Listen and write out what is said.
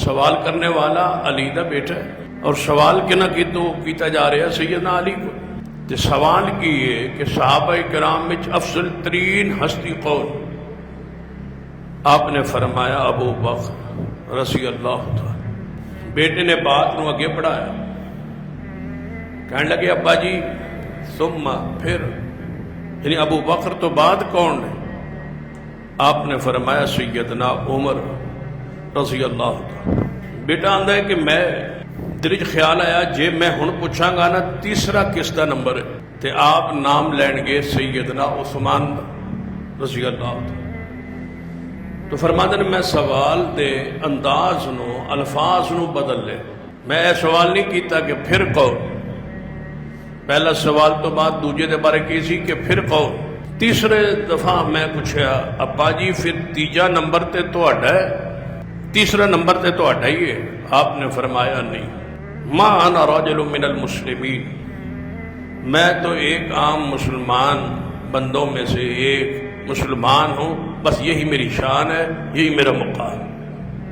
سوال کرنے والا علی دا بیٹا ہے، اور سوال کنا کی تو کیتا جا رہا سیدنا علی کو. تے سوال کی ہے کہ صحابہ کرام وچ افضل ترین ہستی کون؟ آپ نے فرمایا ابو بکر رضی اللہ تعالی. بیٹے نے بات نو اگے بڑھایا، کہنے لگے ابا جی ثم پھر، یعنی ابو بکر تو بعد کون ہے؟ آپ نے فرمایا سیدنا عمر رضی اللہ تعالی. بیٹا آندا ہے کہ میں دل وچ خیال آیا جے میں ہن پوچھاں گا نا تیسرا کس دا نمبر ہے، تے آپ نام لین گے سیدنا عثمان رضی اللہ تعالی. تو فرماتے ہیں میں سوال دے انداز نو الفاظ نو بدل لے. میں یہ سوال نہیں کیتا کہ پھر کون، پہلا سوال تو بعد دوجے دے بارے کی سی کہ پھر کون. تیسرے دفعہ میں پوچھا ابا جی پھر تیجا نمبر تے تہاڈا ہے، تیسرا نمبر تے تہاڈا ہی ہے؟ آپ نے فرمایا نہیں، ما انا رجل من المسلمین، میں تو ایک عام مسلمان بندوں میں سے ایک مسلمان ہوں، بس یہی میری شان ہے، یہی میرا مقام ہے.